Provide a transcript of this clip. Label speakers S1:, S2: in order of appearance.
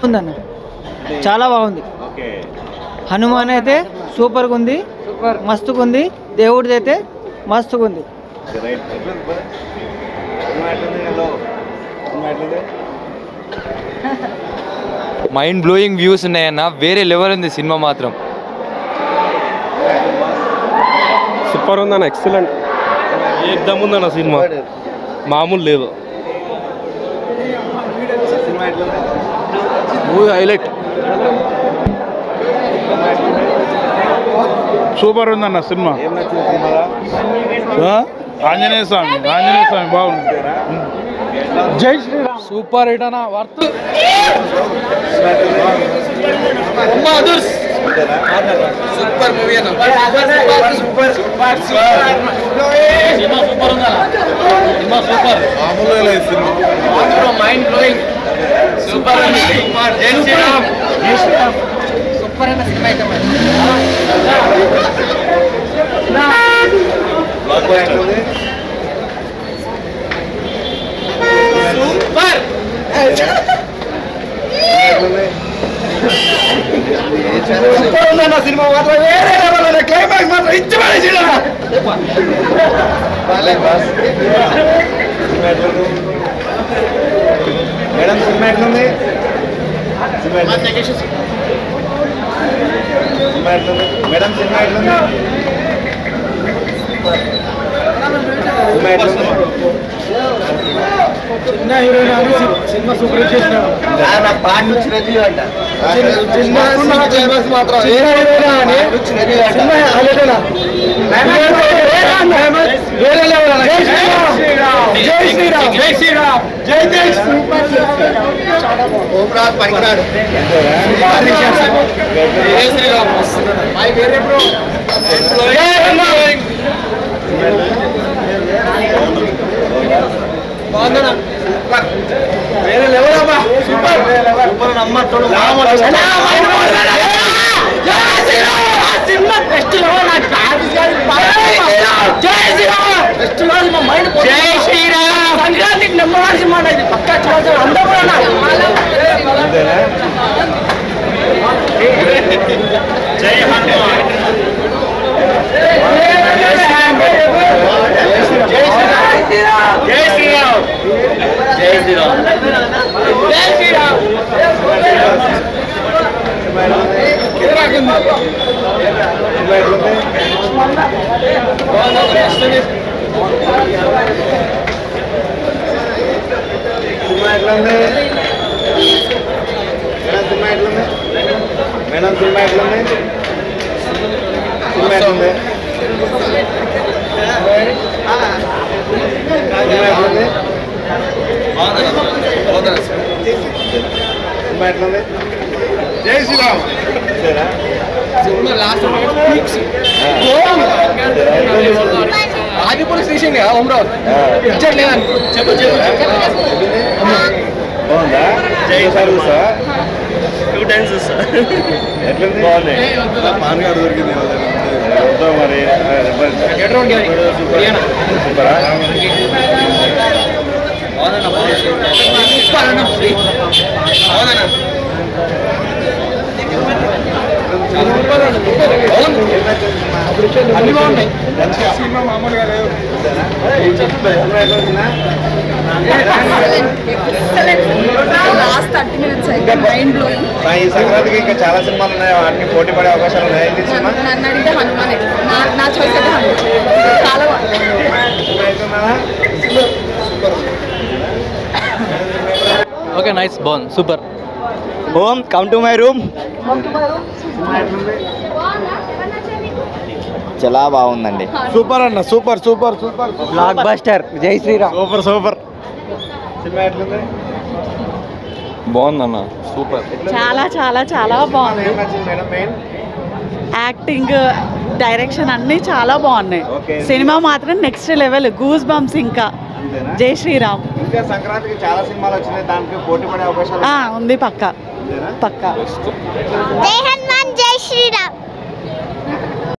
S1: ఉందన్న, చాలా బాగుంది. హనుమాన్ అయితే సూపర్గా ఉంది, మస్తుగా ఉంది. దేవుడిది అయితే మస్తుగా ఉంది.
S2: మైండ్ బ్లోయింగ్ వ్యూస్ ఉన్నాయన్న, వేరే లెవెల్ ఉంది సినిమా మాత్రం.
S3: సూపర్ ఉందన్న, ఎక్సలెంట్, ఏకదమ్ ఉందన్న సినిమా, మామూలు లేదు. మూవీ హైలైట్,
S4: సూపర్ ఉందన్న సినిమా. ఆంజనేయ స్వామి బాగుంది.
S1: జై శ్రీరామ్
S3: సూపర్ హిట్ అన్న, వర్త్. సూపర్ మూవీ అన్న, మైండ్ బ్లోయింగ్, సూపర్ జై శ్రీరామ్, సూపర్ అన్న సినిమా అయితే సూపర్. సినిమా మాత్రం వేరే లెవెల్, క్లైమాక్స్ మాత్రం ఇచ్చి పడేసినా.
S5: మేడం సినిమా ఎట్లుంది? మేడం సినిమా ఎట్లుంది?
S1: చిన్న హీరోయిన్ సినిమా సూపర్ హిట్ చేసినాడు. మాత్రం
S5: వేరే లెవెల్ అమ్మా, సూపర్ సూపర్ అమ్మ తోడు సంక్రాంతికి నెంబర్ వన్ సినిమా ఇది, పక్కా చూడాల్సిన అందరూ జై హనుమాన్. మేడం సినిమా ఎట్లుంది? సినిమా ఎట్లుంది? సినిమా ఎట్లుంది? జై శ్రీరామ్.
S3: ఆదిపురం స్టేషన్ అమరావతి
S5: బాగుందా? జై సర్వీసా? 2 times ఎట్లుంది? బాగుంది. పాన్ కార్డు దొరికింది మరి. సూపరా?
S1: అన్ని బాగున్నాయి. సినిమా మామూలుగా లేవు.
S5: ఈ సంక్రాంతికి ఇంకా చాలా సినిమాలు ఉన్నాయి, వాటికి పోటీ పడే అవకాశాలు ఉన్నాయి.
S6: నన్ను అడిగితే హనుమానే, నా చాయిస్ అయితే హనుమాన్. చాలా
S2: ఓకే, నైస్, బాగుంది, super.
S5: Home come to my room. చాలా బాగుందండి.
S4: సూపర్ అన్న, super super super
S1: block buster. జై శ్రీరామ్.
S4: Super super.
S5: సినిమా ఎట్లుంది?
S2: బాగుందన్న, సూపర్.
S6: చాలా చాలా చాలా బాగుంది.
S5: ఏం నచ్చింది మేడం? మెయిన్
S6: యాక్టింగ్, డైరెక్షన్ అన్నీ చాలా బాగున్నాయి. సినిమా మాత్రం నెక్స్ట్ లెవెల్, గూస్ బంప్స్. ఇంకా జై శ్రీరామ్.
S5: ఇంకా సంక్రాంతికి చాలా సినిమాలు వచ్చినాయి, దానికి పోటీ పడే అవకాశాలు
S6: ఉంది. పక్కా పక్కా.
S7: జై హనుమాన్, జై శ్రీరామ్.